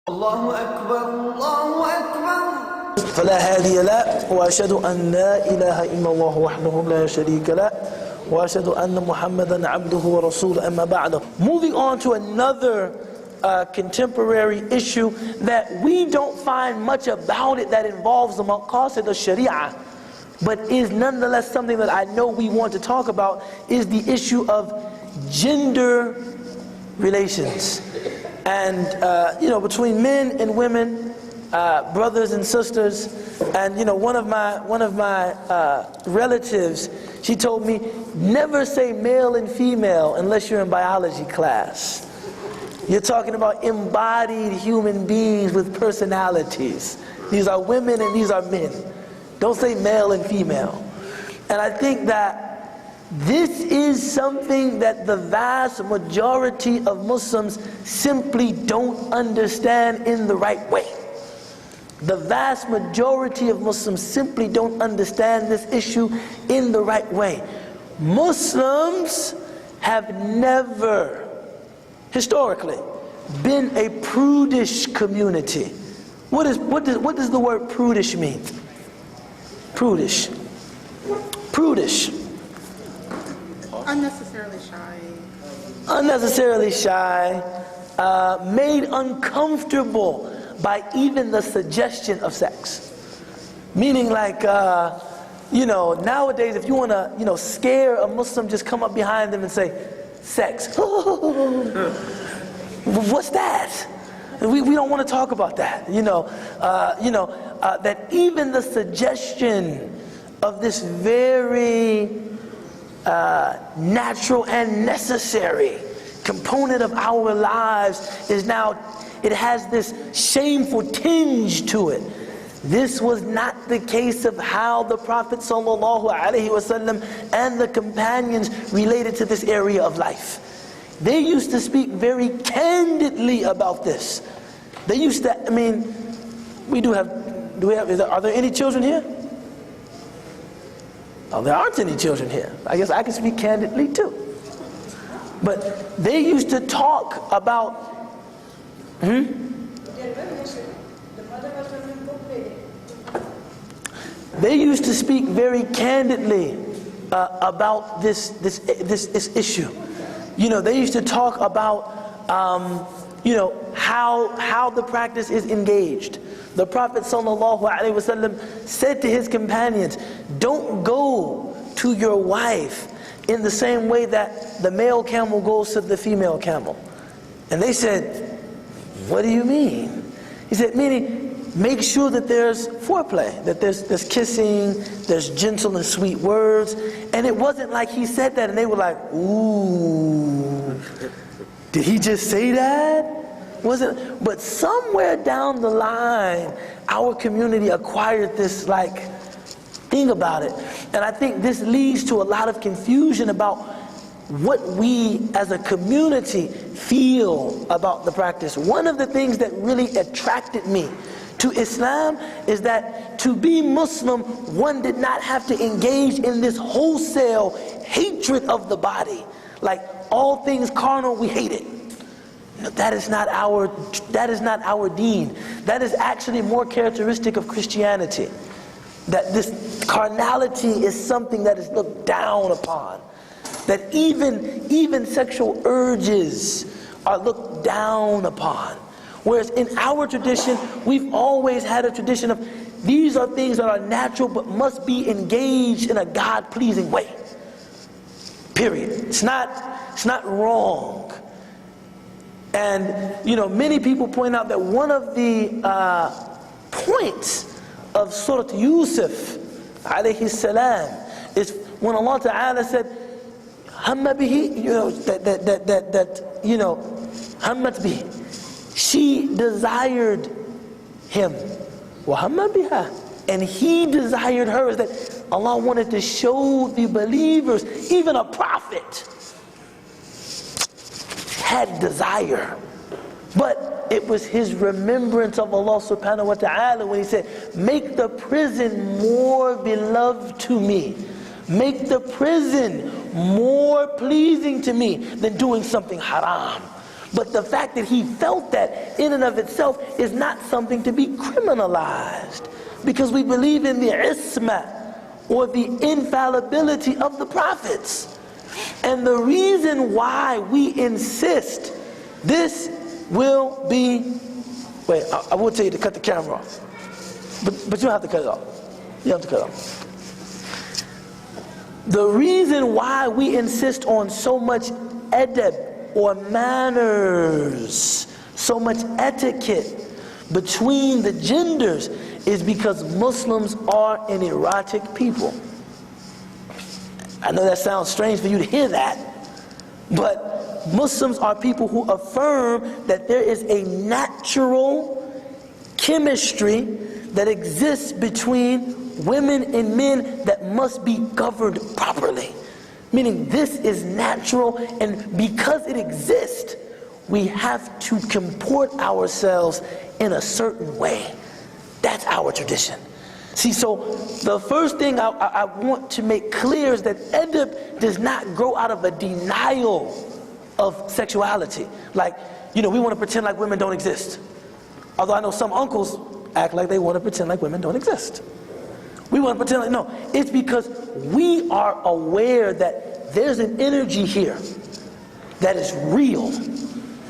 الله أكبر الله أكبر فلا هادي له وأشهد أن لا إله إلا الله وحده لا شريك له وأشهد أن محمدا عبده ورسوله أما بعد. Moving on to another contemporary issue that we don't find much about it that involves the maqasid of Sharia, but is nonetheless something that I know we want to talk about, is the issue of gender relations. And between men and women, brothers and sisters. And one of my relatives, she told me, never say male and female unless you're in biology class. You're talking about embodied human beings with personalities. These are women and these are men. Don't say male and female. And I think that this is something that the vast majority of Muslims simply don't understand in the right way. The vast majority of Muslims simply don't understand this issue in the right way. Muslims have never, historically, been a prudish community. What does the word prudish mean? Prudish. Prudish. Unnecessarily shy. Unnecessarily shy, made uncomfortable by even the suggestion of sex. Meaning like, nowadays if you want to, scare a Muslim, just come up behind them and say, sex. What's that? We don't want to talk about that. That even the suggestion of this very natural and necessary component of our lives is now, it has this shameful tinge to it. This was not the case of how the Prophet ﷺ and the companions related to this area of life. They used to speak very candidly about this. They used to, are there any children here? Oh, there aren't any children here. I guess I can speak candidly too. But they used to talk about, They used to speak very candidly about this issue. They used to talk about, how the practice is engaged. The Prophet ﷺ said to his companions, don't go to your wife in the same way that the male camel goes to the female camel. And they said, what do you mean? He said, meaning, make sure that there's foreplay, that there's kissing, there's gentle and sweet words. And it wasn't like he said that and they were like, ooh, did he just say that? But somewhere down the line, our community acquired this thing about it. And I think this leads to a lot of confusion about what we as a community feel about the practice. One of the things that really attracted me to Islam is that to be Muslim, one did not have to engage in this wholesale hatred of the body. Like all things carnal, we hate it. That is not our deen. That is actually more characteristic of Christianity. That this carnality is something that is looked down upon. That even sexual urges are looked down upon. Whereas in our tradition, we've always had a tradition of these are things that are natural but must be engaged in a God-pleasing way. Period. It's not wrong. And many people point out that one of the points of Surah Yusuf alayhi salam is when Allah Ta'ala said, Hamma bihi, Hammat bihi. She desired him. Wa hamma biha. And he desired her. Is that Allah wanted to show the believers, even a prophet had desire, but it was his remembrance of Allah subhanahu wa ta'ala when he said, make the prison more beloved to me, make the prison more pleasing to me than doing something haram. But the fact that he felt that in and of itself is not something to be criminalized, because we believe in the isma, or the infallibility of the prophets. And the reason why we insist this will be, wait, I will tell you to cut the camera off, but you don't have to cut it off. You don't have to cut it off. The reason why we insist on so much adab, or manners, so much etiquette between the genders, is because Muslims are an erotic people. I know that sounds strange for you to hear that, but Muslims are people who affirm that there is a natural chemistry that exists between women and men that must be governed properly. Meaning this is natural, and because it exists, we have to comport ourselves in a certain way. That's our tradition. See, so the first thing I want to make clear is that adab does not grow out of a denial of sexuality. Like, we want to pretend like women don't exist. Although I know some uncles act like they want to pretend like women don't exist. We want to pretend like, no. It's because we are aware that there's an energy here that is real,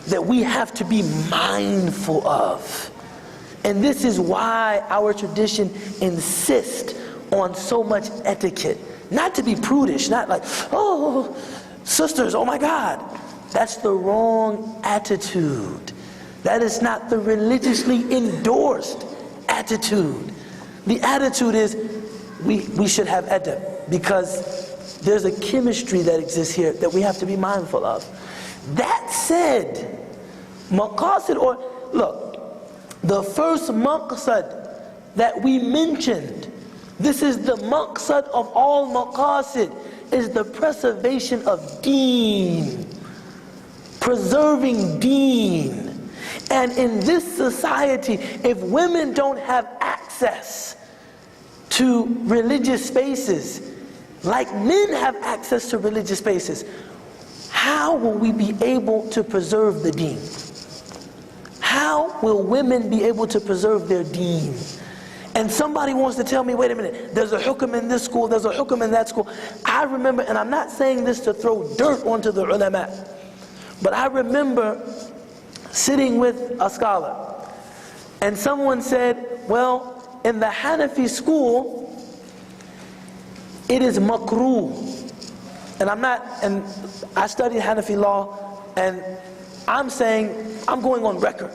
that we have to be mindful of. And this is why our tradition insists on so much etiquette. Not to be prudish, not like, oh, sisters, oh my God. That's the wrong attitude. That is not the religiously endorsed attitude. The attitude is, we should have adab, because there's a chemistry that exists here that we have to be mindful of. That said, maqasid, or look, the first maqsad that we mentioned, this is the maqsad of all maqasid, is the preservation of deen, preserving deen. And in this society, if women don't have access to religious spaces like men have access to religious spaces, how will we be able to preserve the deen? How will women be able to preserve their deen? And somebody wants to tell me, wait a minute, there's a hukm in this school, there's a hukm in that school. I remember, and I'm not saying this to throw dirt onto the ulama, but I remember sitting with a scholar, and someone said, well, in the Hanafi school, it is makruh. And I studied Hanafi law, and I'm saying, I'm going on record.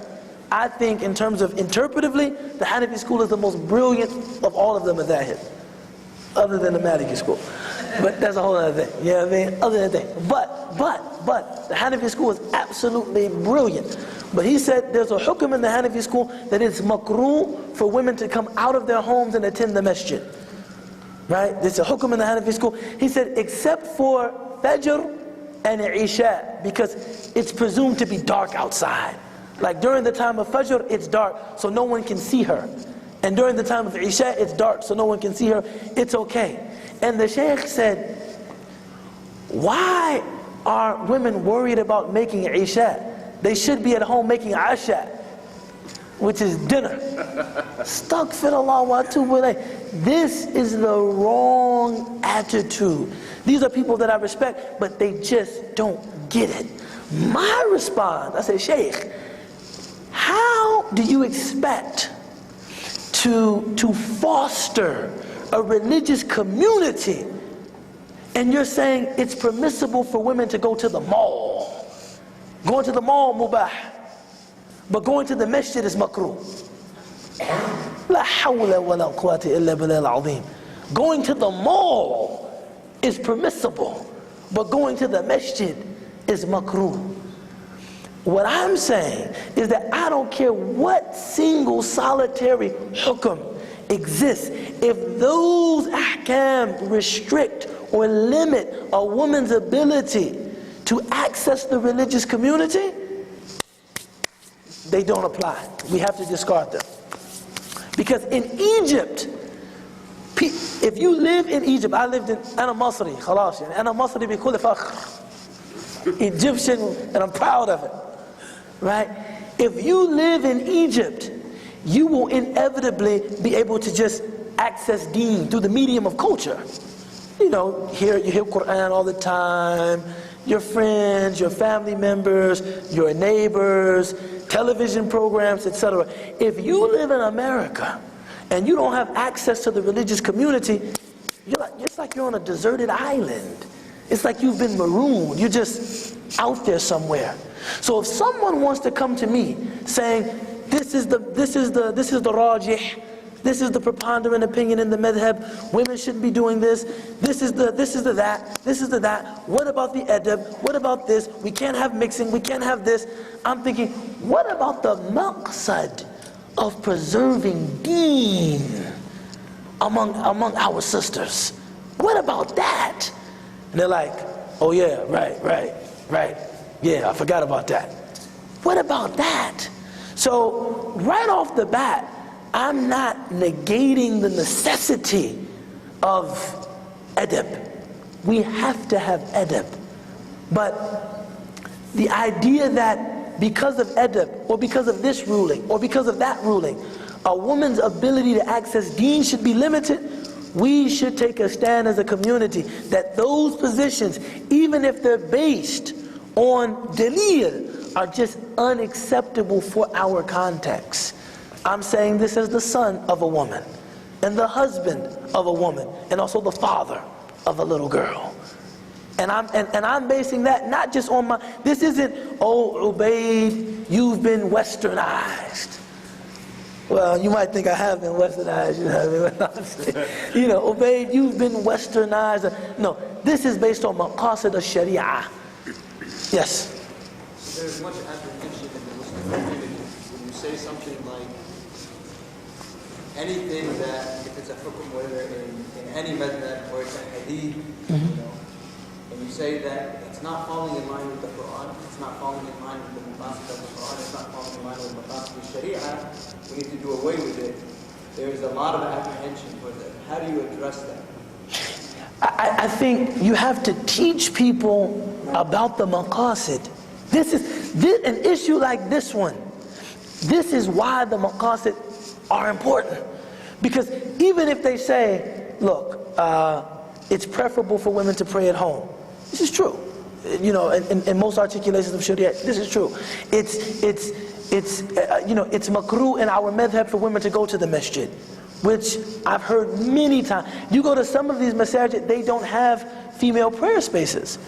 I think in terms of interpretively, the Hanafi school is the most brilliant of all of the madhahib, other than the Maliki school. But that's a whole other thing, you know what I mean? Other than that. But the Hanafi school is absolutely brilliant. But he said there's a hukm in the Hanafi school that it's makruh for women to come out of their homes and attend the masjid. Right? There's a hukm in the Hanafi school. He said except for Fajr and Isha, because it's presumed to be dark outside. Like during the time of Fajr, it's dark, so no one can see her. And during the time of Isha, it's dark, so no one can see her. It's okay. And the Shaykh said, why are women worried about making Isha? They should be at home making Asha, which is dinner. Astaghfirullah wa atubu ilayh. This is the wrong attitude. These are people that I respect, but they just don't get it. My response, I said, Shaykh, how do you expect to foster a religious community and you're saying it's permissible for women to go to the mall? Going to the mall mubah, but going to the masjid is makruh. La hawla wa la quwwata illa billah al-azim. Going to the mall is permissible, but going to the masjid is makruh. What I'm saying is that I don't care what single solitary hukm exists, if those ahkam restrict or limit a woman's ability to access the religious community, they don't apply. We have to discard them. Because in Egypt, if you live in Egypt, I lived in Ana Masri, khalas, Ana Masri bi kulli fakhr, Egyptian, and I'm proud of it. right? If you live in Egypt, you will inevitably be able to just access deen through the medium of culture. You know, you hear Quran all the time, your friends, your family members, your neighbors, television programs, etc. If you live in America and you don't have access to the religious community, it's like you're on a deserted island. It's like you've been marooned. You're just out there somewhere. So if someone wants to come to me saying, this is the rajih, this is the preponderant opinion in the madhab, women shouldn't be doing this, this is the that, what about the adab, what about this, we can't have mixing, we can't have this. I'm thinking, what about the maqsad of preserving deen among our sisters? What about that? And they're like, oh yeah, right, yeah, I forgot about that. What about that? So right off the bat, I'm not negating the necessity of adab. We have to have adab. But the idea that because of adab, or because of this ruling, or because of that ruling, a woman's ability to access deen should be limited, we should take a stand as a community that those positions, even if they're based on dalil, are just unacceptable for our context. I'm saying this as the son of a woman, and the husband of a woman, and also the father of a little girl. And I'm basing that not just on this isn't, oh Ubayd, you've been westernized. Well, you might think I have been westernized, you know, Ubayd, you've been westernized. No, this is based on maqasid al-sharia. Yes? There's much apprehension in the Muslim community when you say something like, anything that, if it's a hukum, whether in any madhab or it's a hadith, you know, and you say that it's not falling in line with the Quran, it's not falling in line with the maqasid of the Quran, it's not falling in line with the maqasid of Sharia, we need to do away with it. There's a lot of apprehension for that. How do you address that? I think you have to teach people about the maqasid. This an issue like this one. This is why the maqasid are important. Because even if they say, look, it's preferable for women to pray at home. This is true. You know, in most articulations of Sharia, this is true. It's makruh in our madhab for women to go to the masjid, which I've heard many times. You go to some of these masajid, they don't have female prayer spaces.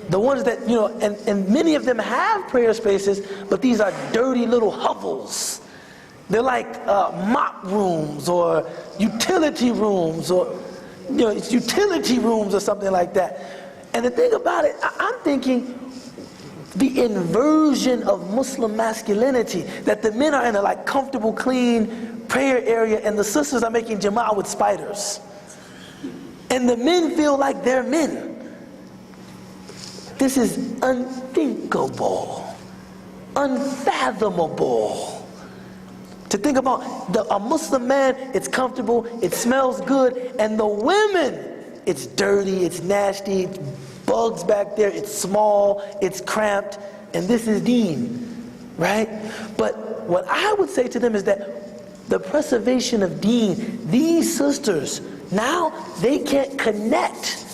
The ones that, you know, and many of them have prayer spaces, but these are dirty little hovels. They're like mop rooms or utility rooms, or, you know, it's utility rooms or something like that. And the thing about it, I'm thinking the inversion of Muslim masculinity, that the men are in a like comfortable, clean prayer area and the sisters are making jama'ah with spiders. And the men feel like they're men. This is unthinkable, unfathomable. To think about a Muslim man, it's comfortable, it smells good, and the women, it's dirty, it's nasty, it's bugs back there, it's small, it's cramped, and this is deen, right? But what I would say to them is that the preservation of deen, these sisters, now they can't connect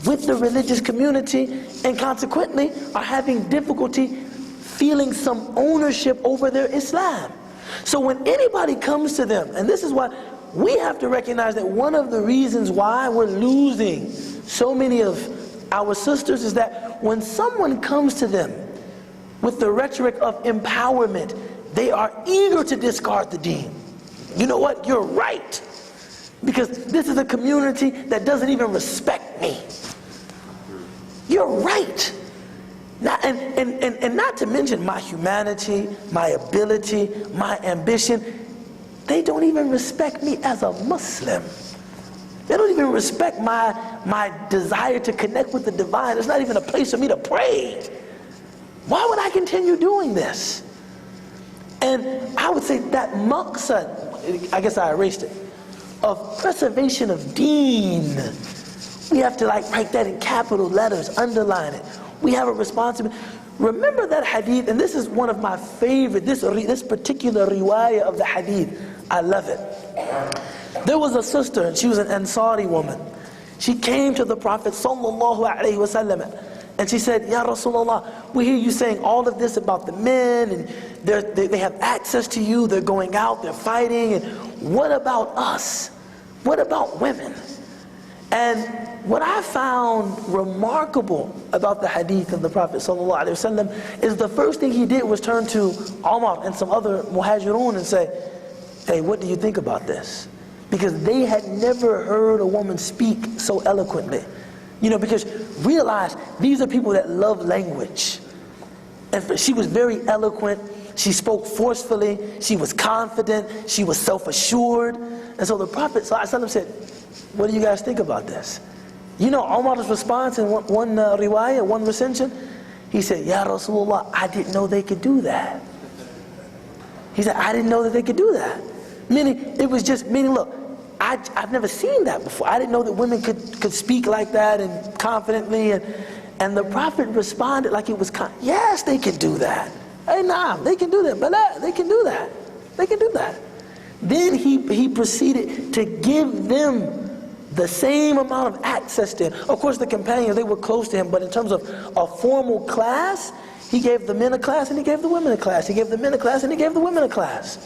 with the religious community, and consequently are having difficulty feeling some ownership over their Islam. So when anybody comes to them, and this is why we have to recognize that one of the reasons why we're losing so many of our sisters is that when someone comes to them with the rhetoric of empowerment, they are eager to discard the deen. You know what? You're right. Because this is a community that doesn't even respect me. You're right. And not to mention my humanity, my ability, my ambition. They don't even respect me as a Muslim. They don't even respect my desire to connect with the divine. It's not even a place for me to pray. Why would I continue doing this? And I would say that maqsad, I guess I erased it, of preservation of deen. We have to like write that in capital letters, underline it. We have a responsibility. Remember that hadith, and this is one of my favorite, this particular riwayah of the hadith, I love it. There was a sister, and she was an Ansari woman. She came to the Prophet sallallahu alaihi wasallam, and she said, Ya Rasulullah, we hear you saying all of this about the men, and they have access to you, they're going out, they're fighting, and what about us? What about women? And what I found remarkable about the hadith of the Prophet ﷺ is the first thing he did was turn to Umar and some other muhajirun and say, hey, what do you think about this? Because they had never heard a woman speak so eloquently. You know, because realize these are people that love language. And she was very eloquent, she spoke forcefully, she was confident, she was self-assured. And so the Prophet ﷺ said, what do you guys think about this? You know Umar's response in one riwayah, one recension? He said, Ya Rasulullah, I didn't know they could do that. He said, I didn't know that they could do that. Meaning, it was just, look, I've never seen that before. I didn't know that women could speak like that and confidently. And the Prophet responded like it was, yes, they can do that. Hey, nah, they can do that. But they can do that. They can do that. Then he proceeded to give them the same amount of access to him. Of course, the companions, they were close to him, but in terms of a formal class, he gave the men a class and he gave the women a class. He gave the men a class and he gave the women a class.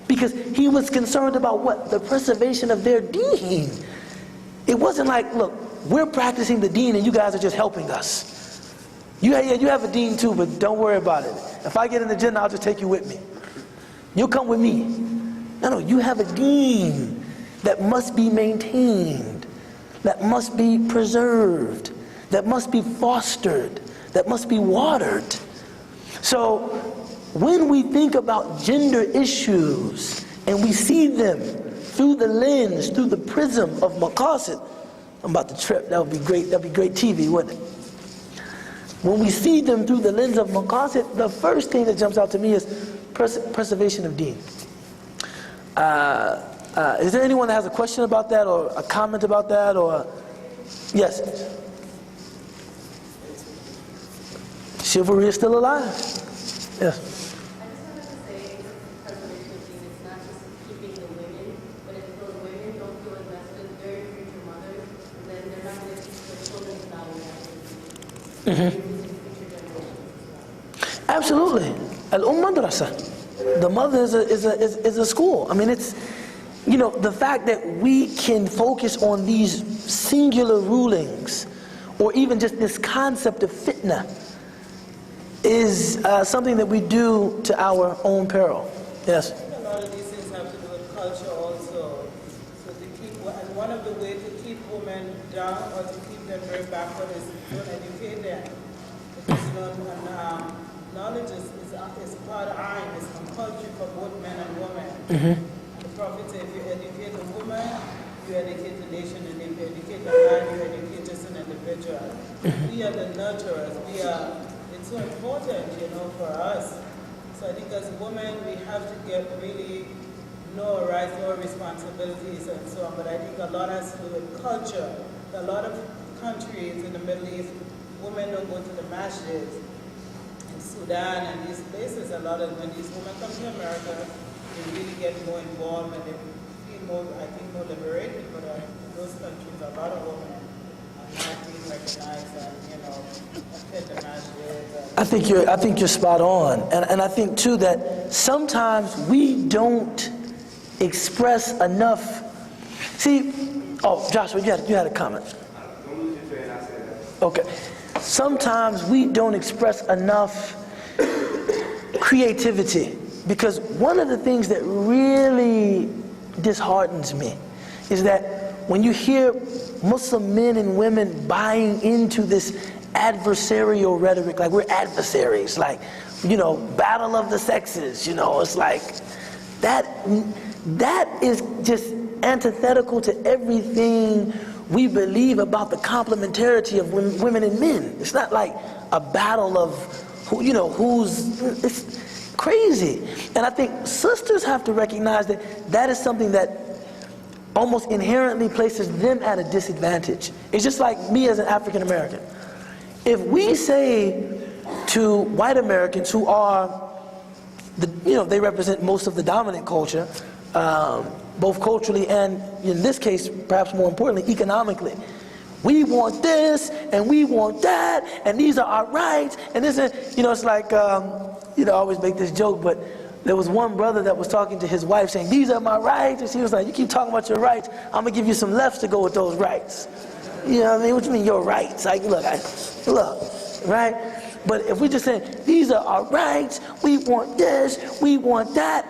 Because he was concerned about what? The preservation of their deen. It wasn't like, look, we're practicing the deen and you guys are just helping us. You have a deen too, but don't worry about it. If I get in the Jannah, I'll just take you with me. You'll come with me. No, you have a deen that must be maintained, that must be preserved, that must be fostered, that must be watered. So when we think about gender issues and we see them through the lens, through the prism of maqasid, I'm about to trip, that would be great TV, wouldn't it? When we see them through the lens of maqasid, the first thing that jumps out to me is preservation of deen. Is there anyone that has a question about that or a comment about that? Or yes? Chivalry is still alive. Yes. I just wanted to say, preservation of deen, it's not just keeping the women, but if those women don't feel invested, their future mothers, then they're not going to teach their children about it. Absolutely. Al-Madrasa. The mother is a school. I mean, it's, you know, the fact that we can focus on these singular rulings, or even just this concept of fitna, is something that we do to our own peril. Yes? A lot of these things have to do with culture also. So to keep, and one of the ways to keep women down or to keep them very backward is to educate them. Because knowledge is part of ayn, is compulsory for both men and women. And the Prophet said, if you educate a woman, you educate the nation, and if you educate the man, you educate just an individual. We are the nurturers. It's so important, for us. So I think as women, we have to get really know our rights, know our responsibilities, and so on. But I think a lot has to do with culture. A lot of countries in the Middle East, women don't go to the masjids. In Sudan and these places, a lot of when these women come to America, they really get more involved and they feel more, I think, more liberated. But in those countries, a lot of women are not being recognized and, attend the masjids. I think you're spot on, and I think too that sometimes we don't express enough. See, Joshua, you had a comment. Okay. Sometimes we don't express enough creativity, because one of the things that really disheartens me is that when you hear Muslim men and women buying into this adversarial rhetoric, like we're adversaries, like, battle of the sexes, it's like that is just antithetical to everything we believe about the complementarity of women and men. It's not like a battle of it's crazy. And I think sisters have to recognize that is something that almost inherently places them at a disadvantage. It's just like me as an African American. If we say to white Americans who are, they represent most of the dominant culture, both culturally and, in this case, perhaps more importantly, economically. We want this, and we want that, and these are our rights, and this is, it's like, I always make this joke, but there was one brother that was talking to his wife saying, these are my rights, and she was like, you keep talking about your rights, I'm gonna give you some lefts to go with those rights. You know what I mean? What you mean, your rights? Like, look, right? But if we just say, these are our rights, we want this, we want that,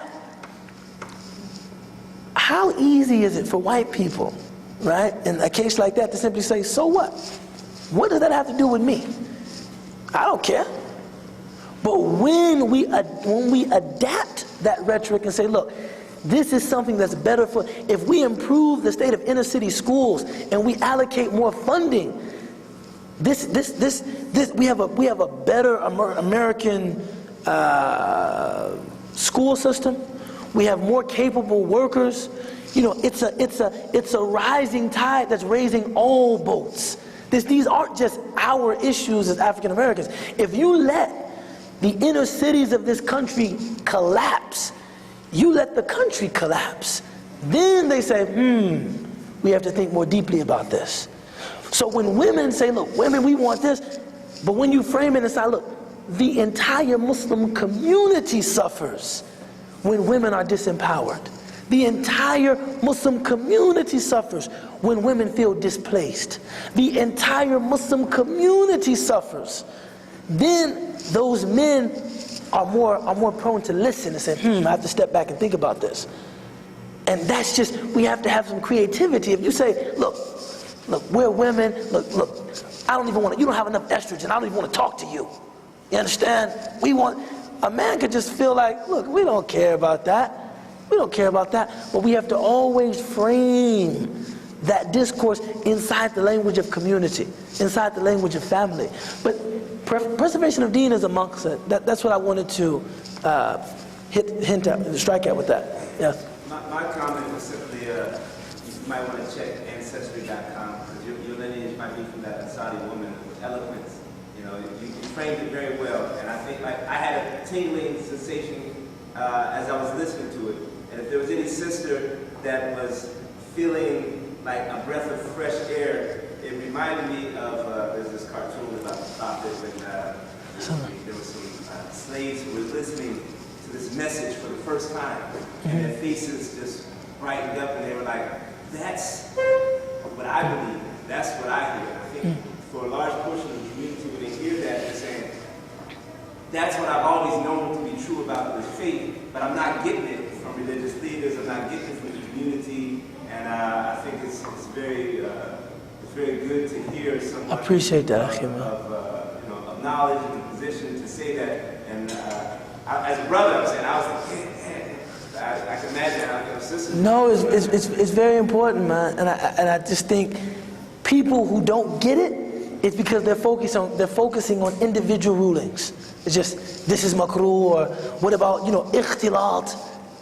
how easy is it for white people, right, in a case like that, to simply say, so what? What does that have to do with me? I don't care. But when we adapt that rhetoric and say, look, this is something that's better for, if we improve the state of inner city schools and we allocate more funding, we have a better American school system. We have more capable workers. It's a rising tide that's raising all boats. These aren't just our issues as African Americans. If you let the inner cities of this country collapse, you let the country collapse. Then they say, we have to think more deeply about this. So when women say, look, women, we want this, but when you frame it and say, look, the entire Muslim community suffers when women are disempowered. The entire Muslim community suffers when women feel displaced. The entire Muslim community suffers. Then those men are more prone to listen and say, I have to step back and think about this. And that's just, we have to have some creativity. If you say, look, we're women, look, I don't even want to, you don't have enough estrogen, I don't even want to talk to you. You understand? A man could just feel like, look, we don't care about that. We don't care about that. But we have to always frame that discourse inside the language of community, inside the language of family. But preservation of deen is amongst it. That's what I wanted to hint at, strike at with that. Yeah. My comment was simply, you might want to check Ancestry.com, because your lineage might be from that Saudi woman with eloquence. You framed it very well, and I think I had a tingling sensation as I was listening to it. And if there was any sister that was feeling like a breath of fresh air, it reminded me of, there's this cartoon about the prophet when there were some slaves who were listening to this message for the first time, and their faces just brightened up, and they were like, that's what I believe, that's what I hear. I think for a large portion of the community, when they hear that, they're saying, that's what I've always known to be true about this faith, but I'm not getting it from religious leaders, I'm not getting it from the community, and I think it's very good to hear someone I appreciate that, of knowledge and position to say that. And as a brother, I'm saying, I was like, I can imagine how your sister. No, it's very important, man, and I just think people who don't get it, it's because they're focusing on individual rulings. It's just, this is makruh, or what about, ikhtilat?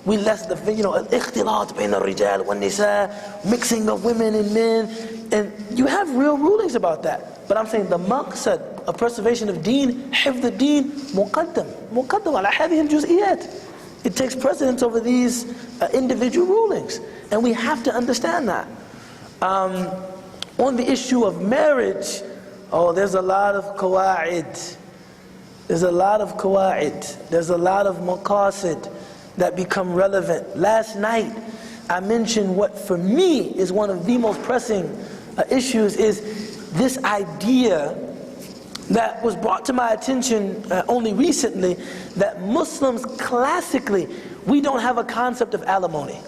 We less the, ikhtilat bain al-rijal wa nisa, mixing of women and men, and you have real rulings about that. But I'm saying the maqsad of preservation of deen, hifd al-deen, muqaddam ala hadhihi al-juz'iyat. It takes precedence over these individual rulings, and we have to understand that. On the issue of marriage, there's a lot of qawa'id. There's a lot of qawa'id. There's a lot of maqasid that become relevant. Last night, I mentioned what for me is one of the most pressing issues, is this idea that was brought to my attention only recently, that Muslims classically, we don't have a concept of alimony.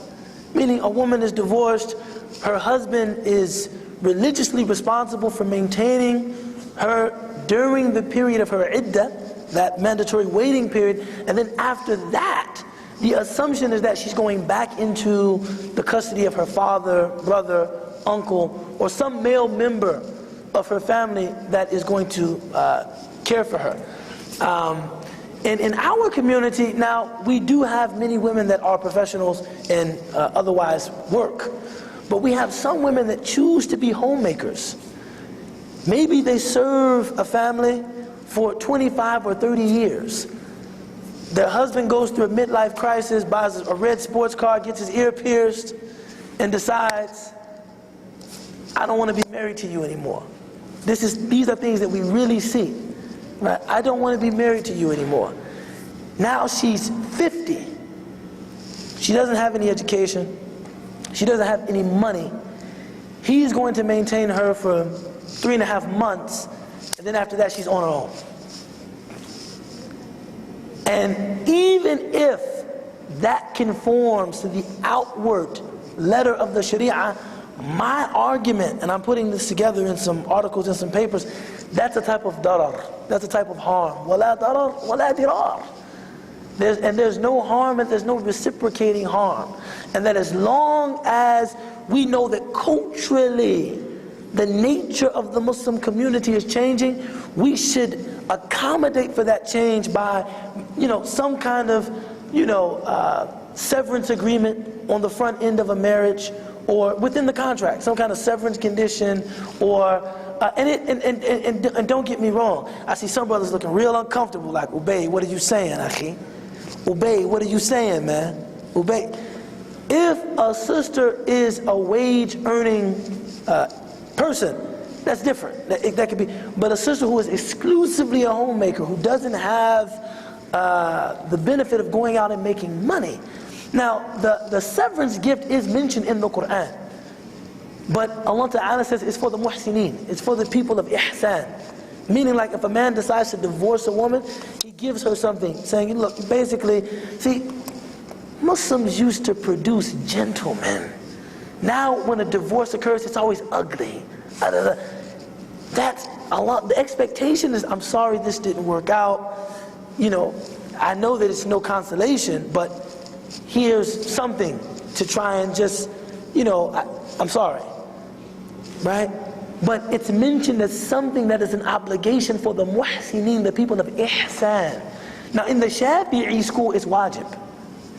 Meaning a woman is divorced, her husband is religiously responsible for maintaining her during the period of her iddah, that mandatory waiting period, and then after that, the assumption is that she's going back into the custody of her father, brother, uncle, or some male member of her family that is going to care for her. And in our community, now, we do have many women that are professionals and otherwise work, but we have some women that choose to be homemakers. Maybe they serve a family for 25 or 30 years. Their husband goes through a midlife crisis, buys a red sports car, gets his ear pierced, and decides, I don't want to be married to you anymore. These are things that we really see. Right? I don't want to be married to you anymore. Now she's 50. She doesn't have any education. She doesn't have any money. He's going to maintain her for 3.5 months, and then after that she's on her own. And even if that conforms to the outward letter of the Sharia, my argument, and I'm putting this together in some articles and some papers, that's a type of darar, that's a type of harm. Wala darar, wala dirar. There's no harm and there's no reciprocating harm. And that as long as we know that culturally the nature of the Muslim community is changing, we should accommodate for that change by, some kind of, severance agreement on the front end of a marriage, or within the contract, some kind of severance condition, or and don't get me wrong, I see some brothers looking real uncomfortable, like, Ubay, what are you saying, akhi? Ubay, what are you saying, man? Ubay, if a sister is a wage-earning person, that's different. That could be, but a sister who is exclusively a homemaker, who doesn't have the benefit of going out and making money. Now, the severance gift is mentioned in the Quran, but Allah Ta'ala says it's for the muhsineen, it's for the people of ihsan. Meaning, like, if a man decides to divorce a woman, he gives her something, saying, look, basically, see, Muslims used to produce gentlemen. Now, when a divorce occurs, it's always ugly. That's Allah. The expectation is, I'm sorry this didn't work out. I know that it's no consolation, but here's something to try and just, I'm sorry, right? But it's mentioned as something that is an obligation for the muhsineen, the people of ihsan. Now in the Shafi'i school, it's wajib.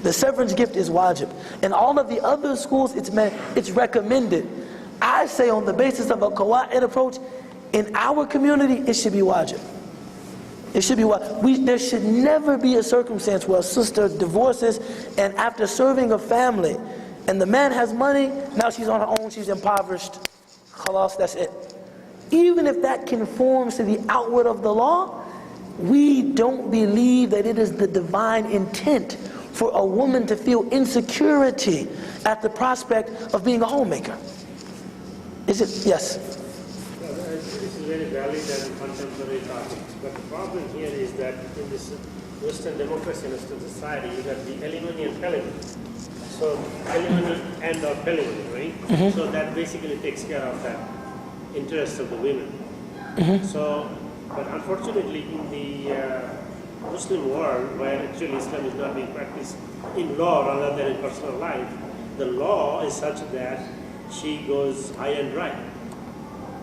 The severance gift is wajib. In all of the other schools, it's recommended. I say on the basis of a qawa'id approach, in our community, it should be wajib. It should be wajib. There should never be a circumstance where a sister divorces, and after serving a family, and the man has money, now she's on her own, she's impoverished. Khalas, that's it. Even if that conforms to the outward of the law, we don't believe that it is the divine intent for a woman to feel insecurity at the prospect of being a homemaker. Is it? Yes. This is very valid and contemporary topics, but the problem here is that in this Western democracy and Western society, you have the alimony and palimony. So alimony and or palimony, right? Mm-hmm. So that basically takes care of that interest of the women. Mm-hmm. So, but unfortunately in the Muslim world, where actually Islam is not being practiced in law rather than in personal life, the law is such that she goes high and dry.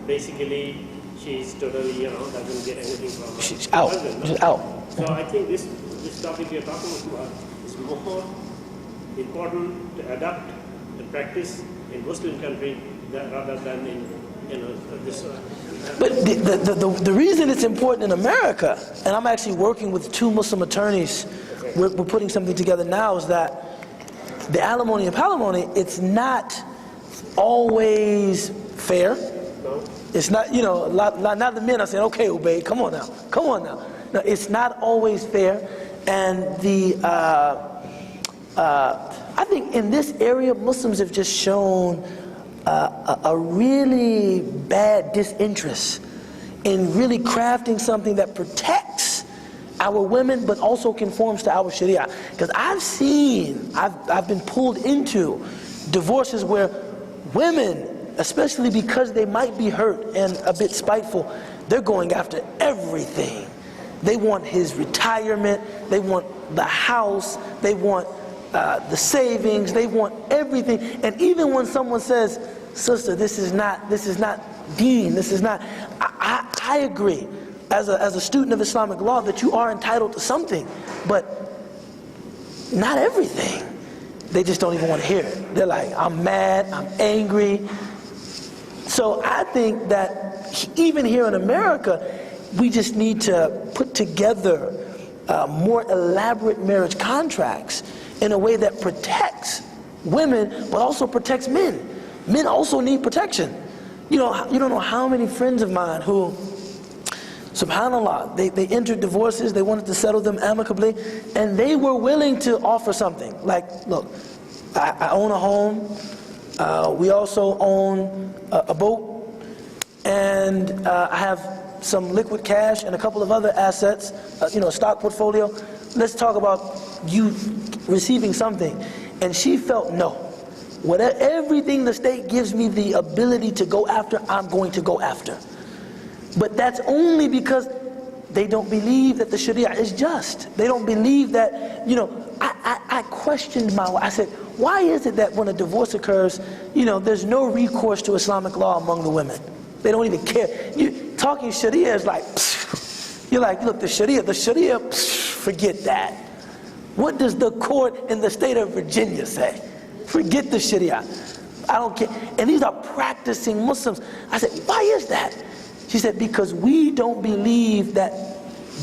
Basically, she's totally, doesn't get anything from her. She's out. Husband. She's out. So I think this topic you're talking about is more important to adopt and practice in Muslim country rather than in this. But the reason it's important in America, and I'm actually working with 2 Muslim attorneys, we're putting something together now, is that the alimony and palimony, it's not always fair. No. It's not, not the men are saying, okay, Ubay, come on now. No, it's not always fair. And I think in this area, Muslims have just shown a really bad disinterest in really crafting something that protects our women, but also conforms to our Sharia. Because I've been pulled into divorces where women, especially because they might be hurt and a bit spiteful, they're going after everything. They want his retirement, they want the house, they want the savings, they want everything. And even when someone says, sister, this is not deen, this is not, I agree as a student of Islamic law that you are entitled to something, but not everything. They just don't even want to hear it. They're like, I'm mad, I'm angry. So I think that even here in America, we just need to put together more elaborate marriage contracts in a way that protects women, but also protects men. Men also need protection. You don't know how many friends of mine who, subhanAllah, they entered divorces, they wanted to settle them amicably, and they were willing to offer something. Like, look, I own a home, we also own a boat, and I have some liquid cash and a couple of other assets, stock portfolio. Let's talk about you receiving something. And she felt, no. Everything the state gives me the ability to go after, I'm going to go after. But that's only because they don't believe that the Sharia is just. They don't believe that, I questioned my wife. I said, why is it that when a divorce occurs, there's no recourse to Islamic law among the women? They don't even care. Talking Sharia is like, you're like, look, the Sharia, forget that. What does the court in the state of Virginia say? Forget the Sharia. I don't care. And these are practicing Muslims. I said, why is that? She said, because we don't believe that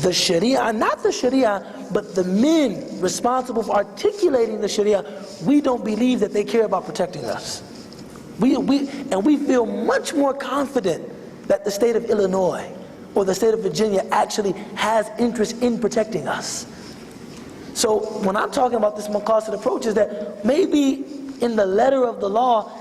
the Sharia, not the Sharia, but the men responsible for articulating the Sharia, we don't believe that they care about protecting us. We feel much more confident that the state of Illinois or the state of Virginia actually has interest in protecting us. So when I'm talking about this maqasid approach, is that maybe in the letter of the law,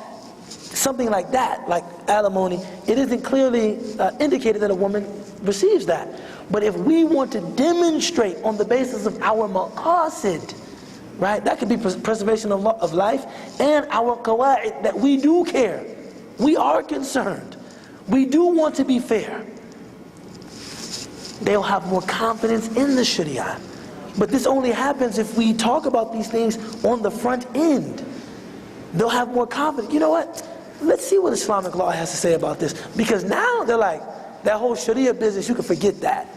something like that, like alimony, it isn't clearly indicated that a woman receives that. But if we want to demonstrate on the basis of our maqasid, right, that could be preservation of life, and our qawa'id, that we do care, we are concerned, we do want to be fair, they'll have more confidence in the Sharia. But this only happens if we talk about these things on the front end. They'll have more confidence. You know what? Let's see what Islamic law has to say about this. Because now they're like, that whole Sharia business, you can forget that.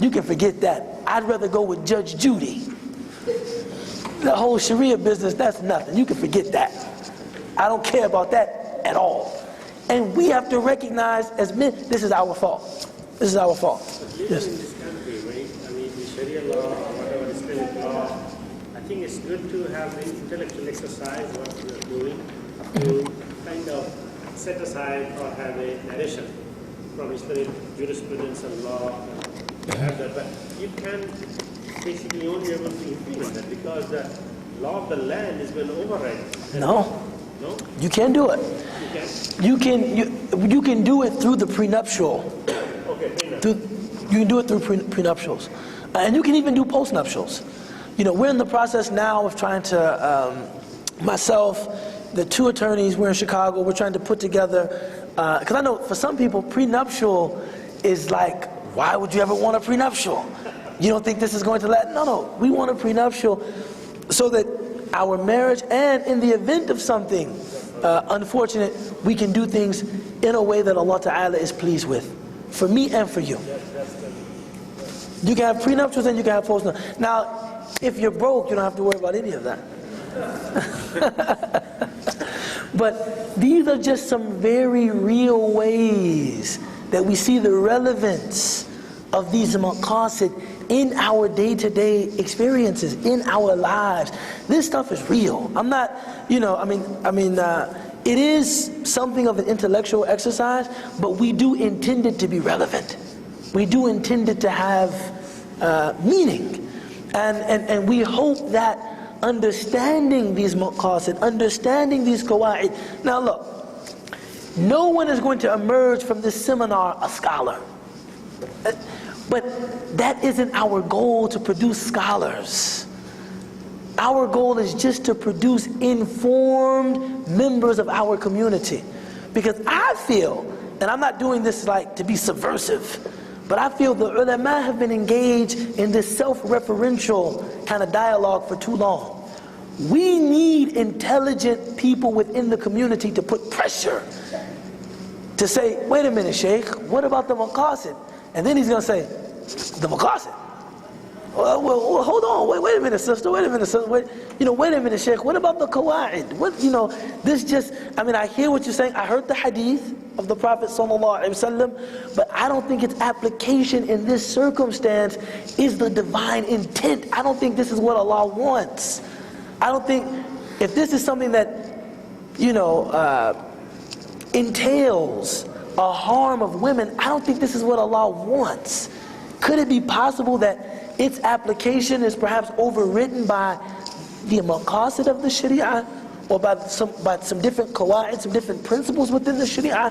You can forget that. I'd rather go with Judge Judy. The whole Sharia business, that's nothing. You can forget that. I don't care about that at all. And we have to recognize as men, this is our fault. This is our fault. Yes. In this country, right? I mean, the Sharia law, or whatever Islamic law, I think it's good to have the intellectual exercise, what we are doing, to kind of set aside or have a narration from Islamic jurisprudence and law. But you can basically only able to implement that because the law of the land is going to override. No. No? You can do it. You can? You can do it through the prenuptial. Okay, prenuptial. You can do it through prenuptials. And you can even do postnuptials. We're in the process now of trying to, myself, the two attorneys, we're in Chicago, we're trying to put together, because I know for some people, prenuptial is like, why would you ever want a prenuptial? You don't think this is going to let? No, we want a prenuptial so that our marriage, and in the event of something unfortunate, we can do things in a way that Allah Ta'ala is pleased with, for me and for you. You can have prenuptials and you can have postnuptials. Now, if you're broke, you don't have to worry about any of that. But these are just some very real ways that we see the relevance of these maqasid in our day-to-day experiences, in our lives. This stuff is real. I'm not, it is something of an intellectual exercise, but we do intend it to be relevant. We do intend it to have meaning. And we hope that understanding these maqasid, understanding these qawa'id. Now look, no one is going to emerge from this seminar a scholar. But that isn't our goal, to produce scholars. Our goal is just to produce informed members of our community. Because I feel, and I'm not doing this like to be subversive, but I feel the ulama have been engaged in this self-referential kind of dialogue for too long. We need intelligent people within the community to put pressure, to say, wait a minute, Sheikh, what about the maqasid? And then he's going to say, the maqasid? Well, hold on, wait a minute, sister, wait a minute, Sheikh, what about the qawa'id? I hear what you're saying, I heard the hadith, of the Prophet ﷺ, but I don't think its application in this circumstance is the divine intent. I don't think this is what Allah wants. I don't think, if this is something that, entails a harm of women, I don't think this is what Allah wants. Could it be possible that its application is perhaps overwritten by the maqasid of the Sharia, or by some different qawa'id, some different principles within the Sharia?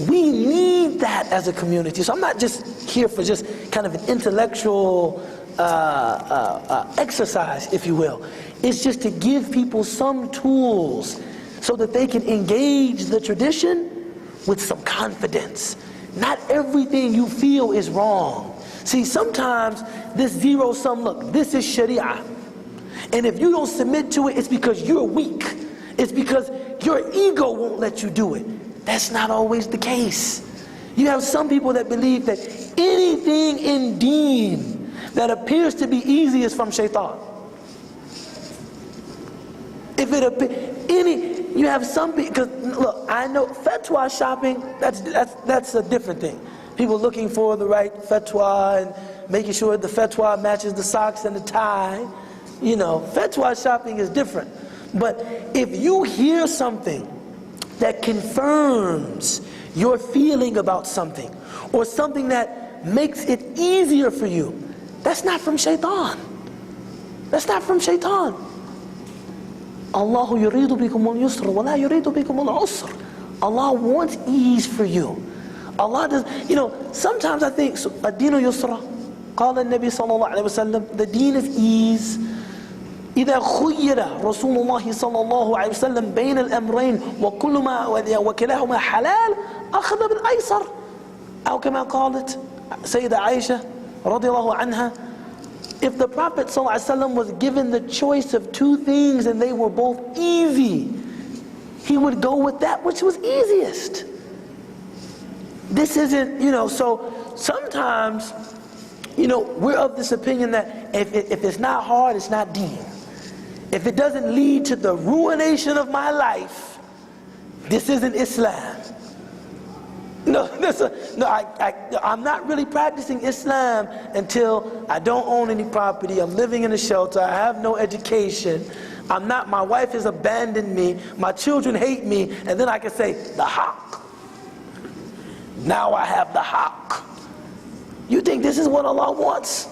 We need that as a community. So I'm not just here for just kind of an intellectual exercise, if you will. It's just to give people some tools so that they can engage the tradition with some confidence. Not everything you feel is wrong. See, sometimes this zero-sum, look, this is Sharia. And if you don't submit to it, it's because you're weak. It's because your ego won't let you do it. That's not always the case. You have some people that believe that anything in deen that appears to be easy is from shaitan. If it you have some people, because look, I know fatwa shopping, that's a different thing. People looking for the right fatwa and making sure the fatwa matches the socks and the tie. Fatwa shopping is different. But if you hear something that confirms your feeling about something, or something that makes it easier for you, that's not from shaitan. That's not from shaitan. Allahu yuridu bikum al-yusra wa la yuridu bikum al-usr. Allah wants ease for you. Allah does, sometimes I think, ad-dinu yusra, qala an-nabi sallallahu alayhi wa sallam, the deen is ease. إذا خير رسول الله صلى الله عليه وسلم بين الأمرين وكلاهما حلال أخذ بالأيسر أو كما قالت سيدة عائشة رضي الله عنها. If the Prophet ﷺ was given the choice of two things and they were both easy, he would go with that which was easiest. This isn't, so sometimes, we're of this opinion that if it's not hard, it's not deen. If it doesn't lead to the ruination of my life, this isn't Islam. I'm not really practicing Islam until I don't own any property, I'm living in a shelter, I have no education, my wife has abandoned me, my children hate me, and then I can say, the haqq. Now I have the haqq. You think this is what Allah wants?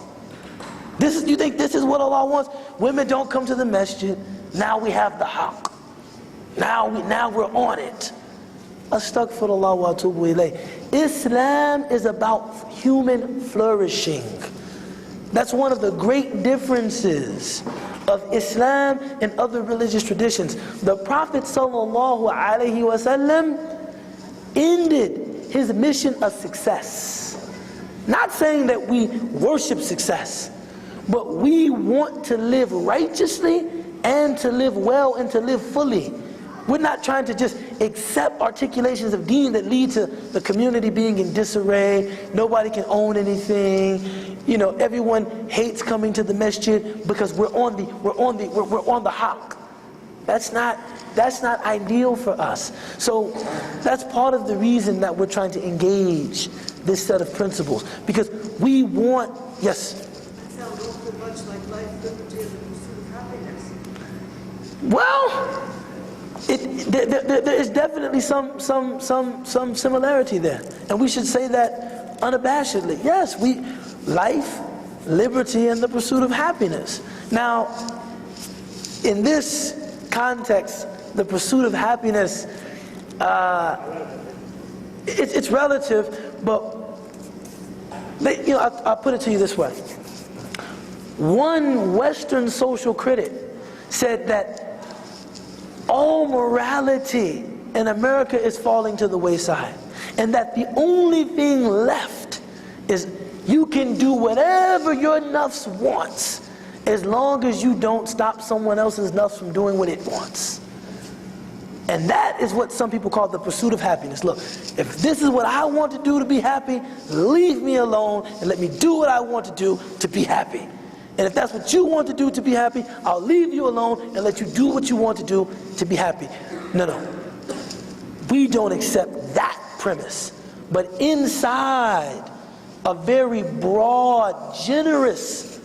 You think this is what Allah wants? Women don't come to the masjid. Now we have the haqq. Now we're on it. Astaghfirullah wa atubu ilayh. Islam is about human flourishing. That's one of the great differences of Islam and other religious traditions. The Prophet sallallahu alaihi wasallam ended his mission of success. Not saying that we worship success, but we want to live righteously and to live well and to live fully. We're not trying to just accept articulations of deen that lead to the community being in disarray. Nobody can own anything. Everyone hates coming to the masjid because we're on the haqq. That's not ideal for us. So that's part of the reason that we're trying to engage this set of principles, because we want, yes. It sounds awful much like life, liberty, and the pursuit of happiness. Well, there is definitely some similarity there, and we should say that unabashedly. Yes, life, liberty, and the pursuit of happiness. Now, in this context, the pursuit of happiness, it's relative, but I'll put it to you this way. One Western social critic said that all morality in America is falling to the wayside, and that the only thing left is you can do whatever your nafs wants as long as you don't stop someone else's nafs from doing what it wants. And that is what some people call the pursuit of happiness. Look, if this is what I want to do to be happy, leave me alone and let me do what I want to do to be happy. And if that's what you want to do to be happy, I'll leave you alone and let you do what you want to do to be happy. No. We don't accept that premise. But inside a very broad, generous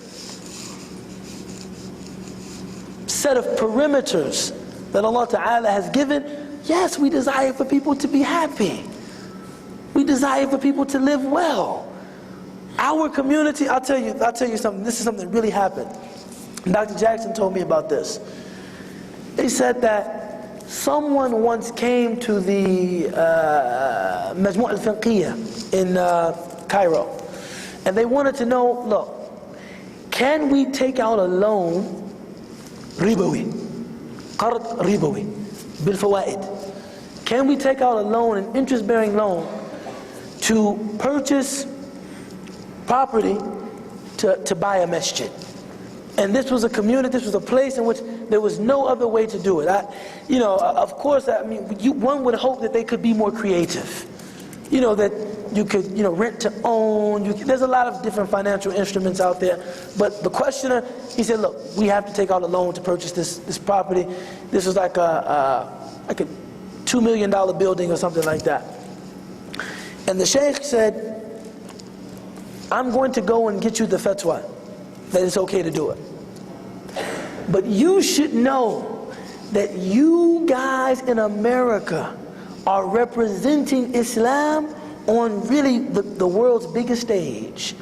set of perimeters that Allah Ta'ala has given, yes, we desire for people to be happy. We desire for people to live well. Our community, I'll tell you something, this is something that really happened. Dr. Jackson told me about this. They said that someone once came to the Majmu' al-Fiqhiyya in Cairo, and they wanted to know, look, can we take out a loan, ribawi, qard ribawi, bil fawaid? Can we take out a loan, an interest-bearing loan, to purchase property to buy a masjid? And this was a community, this was a place in which there was no other way to do it. Of course, one would hope that they could be more creative. That you could, rent to own. There's a lot of different financial instruments out there. But the questioner, he said, look, we have to take out a loan to purchase this property. This was like a $2 million building or something like that. And the sheikh said, I'm going to go and get you the fatwa that it's okay to do it. But you should know that you guys in America are representing Islam on really the world's biggest stage.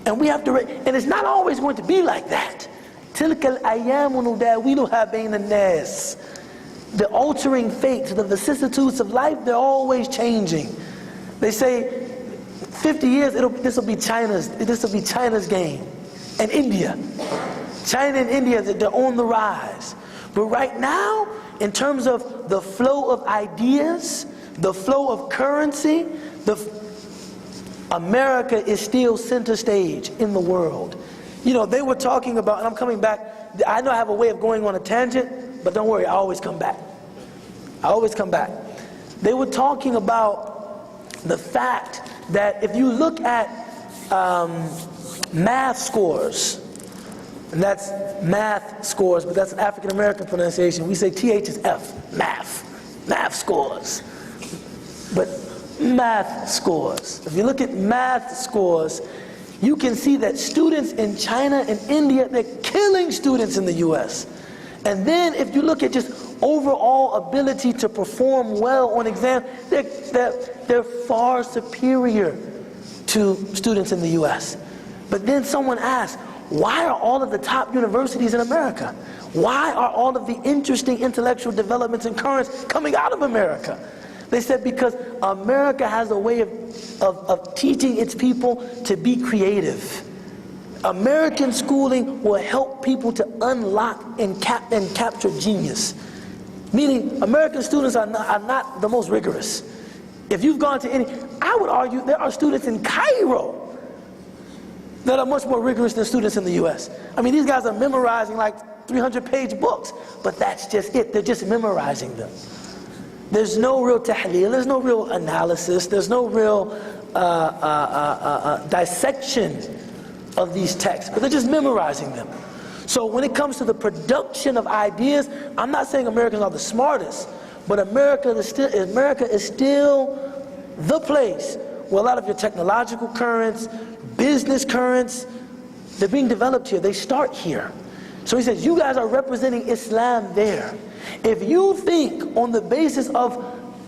And we have to, and it's not always going to be like that. تِلْكَ الْأَيَّامُ نُدَاوِلُهَا بَيْنَ النَّاسِ. The altering fates, the vicissitudes of life, they're always changing. They say 50 years, this will be China's game. And India. China and India, they're on the rise. But right now, in terms of the flow of ideas, the flow of currency, America is still center stage in the world. They were talking about, and I'm coming back, I know I have a way of going on a tangent, but don't worry, I always come back. They were talking about the fact that if you look at math scores, and that's math scores, but that's an African American pronunciation. We say TH is F, math scores. But math scores. If you look at math scores, you can see that students in China and India, they're killing students in the US. And then if you look at just overall ability to perform well on exams, they're far superior to students in the US. But then someone asked, why are all of the top universities in America? Why are all of the interesting intellectual developments and currents coming out of America? They said because America has a way of teaching its people to be creative. American schooling will help people to unlock and capture genius. Meaning, American students are not the most rigorous. If you've gone to I would argue there are students in Cairo that are much more rigorous than students in the US. These guys are memorizing like 300-page books, but that's just it. They're just memorizing them. There's no real tahleel, there's no real analysis, there's no real dissection of these texts, but they're just memorizing them. So when it comes to the production of ideas, I'm not saying Americans are the smartest, but America is still the place where a lot of your technological currents, business currents, they're being developed here. They start here. So he says, you guys are representing Islam there. If you think on the basis of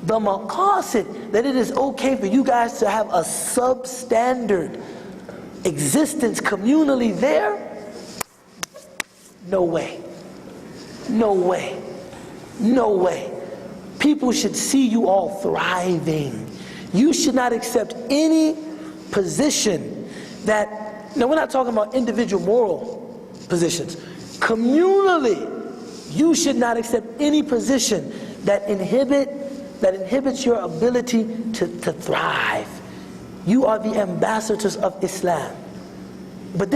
the maqasid that it is okay for you guys to have a substandard existence communally there, no way. No way. No way. People should see you all thriving. You should not accept any position that, now we're not talking about individual moral positions. Communally, you should not accept any position that inhibits your ability to thrive. You are the ambassadors of Islam. But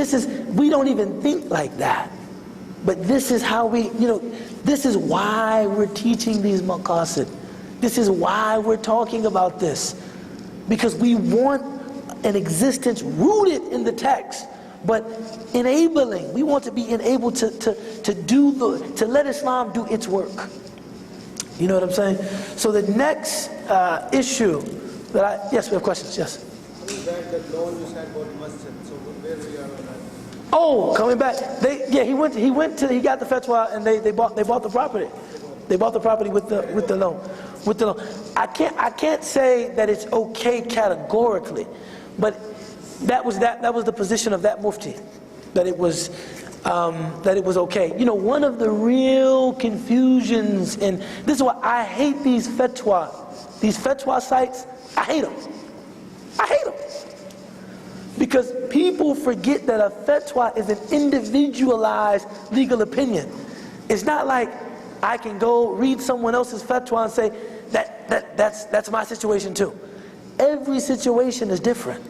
we don't even think like that. But this is how this is why we're teaching these maqasid. This is why we're talking about this. Because we want an existence rooted in the text, but enabling. We want to be enabled to let Islam do its work. You know what I'm saying? So the next issue Yes, we have questions, yes. Coming back, that loan you said about masjid, so where we are on that? Oh, coming back. He got the fatwa and they bought the property. They bought the property with the loan. With the loan. I can't say that it's okay categorically, but that was the position of that mufti, that it was okay. You know, one of the real confusions, and this is why I hate these fatwa sites. I hate them. Because people forget that a fatwa is an individualized legal opinion. It's not like I can go read someone else's fatwa and say that's my situation too. Every situation is different.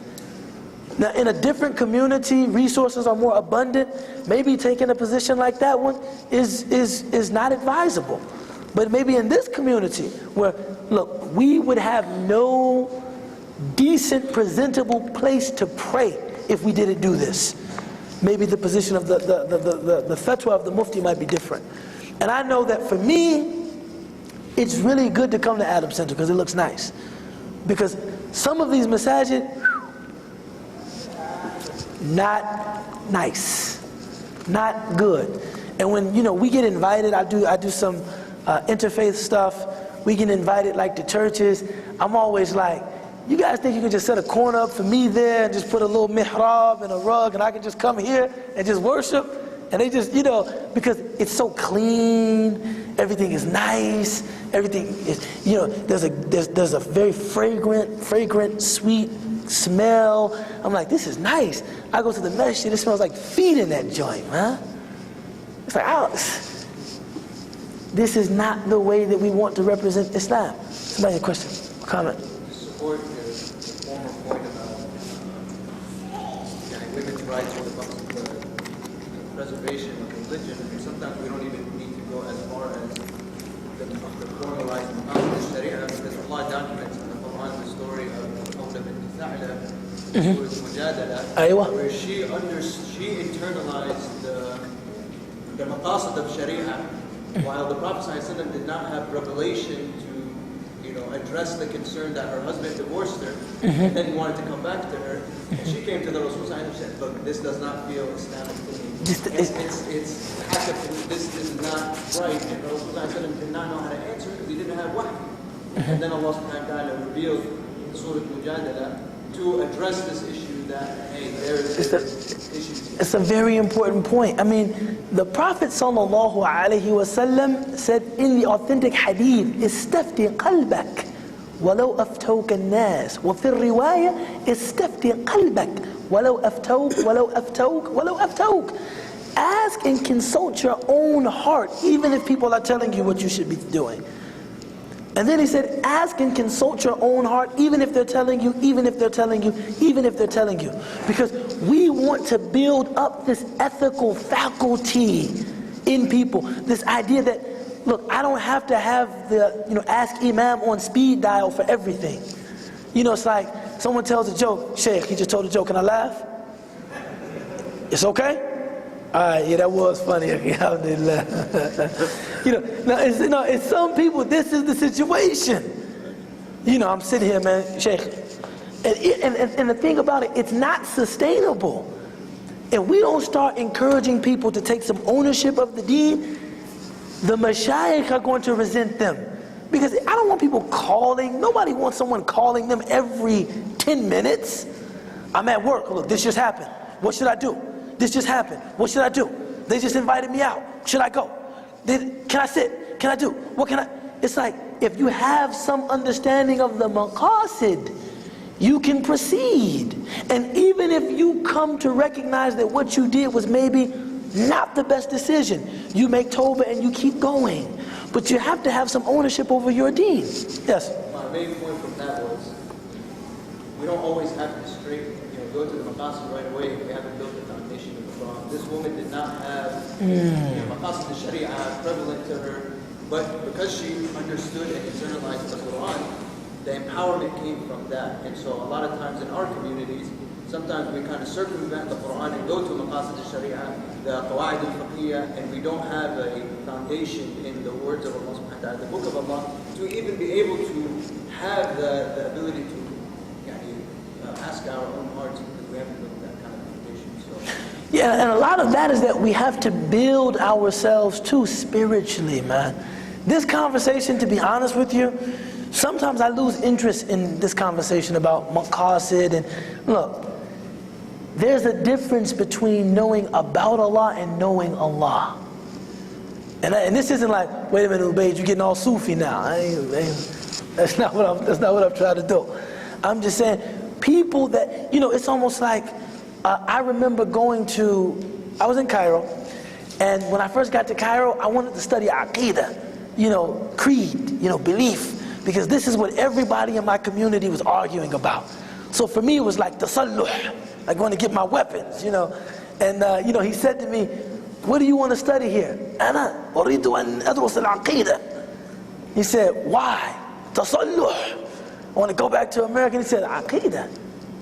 Now, in a different community, resources are more abundant. Maybe taking a position like that one is not advisable. But maybe in this community, where look, we would have no decent, presentable place to pray if we didn't do this. Maybe the position of the fatwa of the mufti might be different. And I know that for me, it's really good to come to ALIM Center because it looks nice. Because some of these masajid, not nice, not good. And when we get invited, I do some interfaith stuff. We get invited like to churches. I'm always like, you guys think you can just set a corner up for me there and just put a little mihrab and a rug and I can just come here and just worship? And they just, because it's so clean, everything is nice, everything is, there's a very fragrant, sweet smell. I'm like, this is nice. I go to the masjid, it smells like feet in that joint, man. It's like, this is not the way that we want to represent Islam. Somebody have a question, comment? Support your former point about women's rights when it comes to the preservation of religion. I mean, sometimes we don't even need to go as far as the formalized of Sharia, because Allah documents in the Quran the story of Qawla bint Tha'la, where she internalized the maqasid of Sharia, while the Prophet ﷺ did not have revelation to address the concern that her husband divorced her, and then he wanted to come back to her. And she came to the Rasul and said, look, this does not feel Islamic to me. This is not right. And the Rasul did not know how to answer because he didn't have wahy. And then Allah subhanahu wa ta'ala revealed Surah Mujadala to address this issue that, hey, there is issues. It's a very important point. I mean, the Prophet sallallahu alaihi wasallam said in the authentic hadith, "Istafti qalbak, walau aftawk an-nas." وفي الرواية, "Istafti qalbak, walau aftawk, walau aftawk, walau aftawk." Ask and consult your own heart, even if people are telling you what you should be doing. And then he said, ask and consult your own heart, even if they're telling you, even if they're telling you, even if they're telling you. Because we want to build up this ethical faculty in people. This idea that, look, I don't have to have the, ask Imam on speed dial for everything. It's like someone tells a joke, Sheikh, he just told a joke, can I laugh? It's okay? Alright, yeah, that was funny. Alhamdulillah. Now it's some people, this is the situation. I'm sitting here, man, Sheikh. And the thing about it, it's not sustainable. And we don't start encouraging people to take some ownership of the deen, the mashayikh are going to resent them. Because I don't want people calling, nobody wants someone calling them every 10 minutes. I'm at work, look, this just happened. What should I do? This just happened. What should I do? They just invited me out. Should I go? Can I sit? Can I do? What can I? It's like, if you have some understanding of the maqasid, you can proceed. And even if you come to recognize that what you did was maybe not the best decision, you make tawbah and you keep going. But you have to have some ownership over your deen. Yes? My main point from that was, we don't always have to go to the maqasid right away if we haven't built the foundation of the Quran. This woman did not have maqasid al-Sharia prevalent to her, but because she understood and internalized the Quran, the empowerment came from that. And so a lot of times in our communities, sometimes we kind of circumvent the Quran and go to maqasid al-Sharia, the qawa'id al-fiqhiyya, and we don't have a foundation in the words of Allah subhanahu wa ta'ala, the book of Allah, to even be able to have the ability to ask our own hearts because we haven't built that kind of foundation. So. Yeah, and a lot of that is that we have to build ourselves too spiritually, man. This conversation, to be honest with you, sometimes I lose interest in this conversation about maqasid. And look, there's a difference between knowing about Allah and knowing Allah. And this isn't like, wait a minute, Ubayd, you're getting all Sufi now. That's not what I'm trying to do. I'm just saying, people that, it's almost like, I remember I was in Cairo, and when I first got to Cairo, I wanted to study Aqidah, creed, belief, because this is what everybody in my community was arguing about. So for me, it was like tasalluh, like going to get my weapons, And he said to me, what do you want to study here? أنا أريد أن أدرس العقيدة. He said, why? tasalluh. I want to go back to America. He said, عقيدة.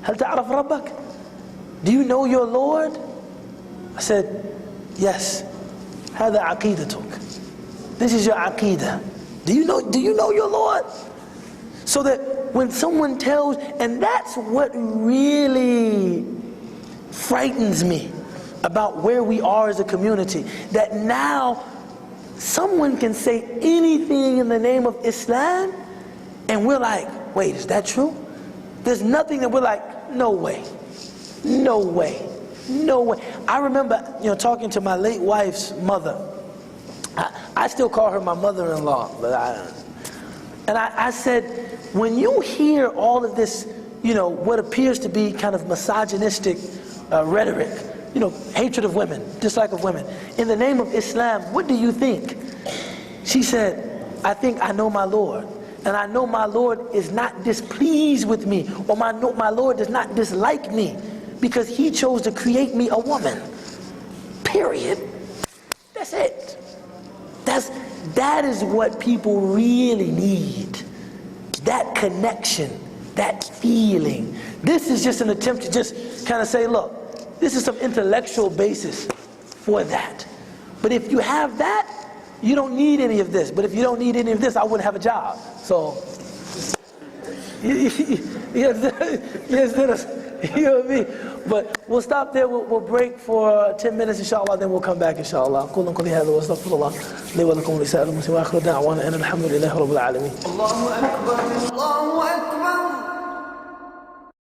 هل تعرف ربك? Do you know your Lord? I said, yes. هذا عقيدتك. This is your aqidah. Do you know your Lord? So that when someone tells, and that's what really frightens me about where we are as a community, that now someone can say anything in the name of Islam, and we're like, wait, is that true? There's nothing that we're like, no way, no way, no way. I remember, talking to my late wife's mother. I still call her my mother-in-law, but I said, when you hear all of this, what appears to be kind of misogynistic rhetoric, hatred of women, dislike of women, in the name of Islam, what do you think? She said, I think I know my Lord, and I know my Lord is not displeased with me, or my Lord does not dislike me, because he chose to create me a woman. Period. That's it. That is what people really need. That connection, that feeling. This is just an attempt to just kind of say, look, this is some intellectual basis for that. But if you have that, you don't need any of this. But if you don't need any of this, I wouldn't have a job. So, you know what I mean? But we'll stop there. We'll break for 10 minutes, inshallah. Then we'll come back, inshallah. قولوا قولي هذا واستغفر الله لي ولكم ولسائر المسلمين واخر دعوانا ان الحمد لله رب العالمين. الله أكبر الله أكبر